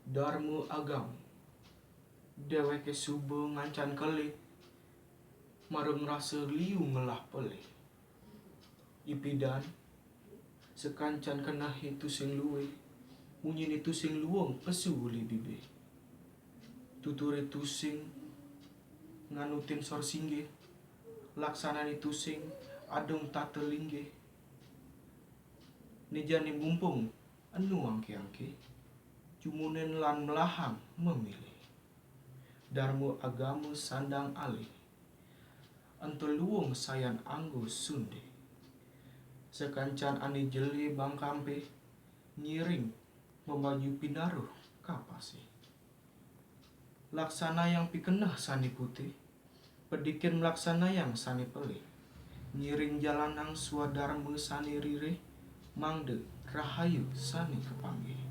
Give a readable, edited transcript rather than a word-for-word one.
Darmu agam deweke subuh ngancan kelik marung rasa liu ngelah pelih. Ipidan sekancan kenah itu sing luwe munyin itu sing luwung pesu li bibe. Tuture tusing nganutin sor singge laksanani tusing adong tatelingge. Nijani mumpung anu angke-angke cumunen lan melahang memilih. Darmu agamu sandang alih ento luwung sayan anggo sunde. Sekancan ani jeli bang kampe nyiring membaju pinaruh kapase. Laksana yang pikenah sani putih pedikin melaksana yang sani pelih. Nyiring jalanang swadarmu sani ririh mangde rahayu sani kepanggih.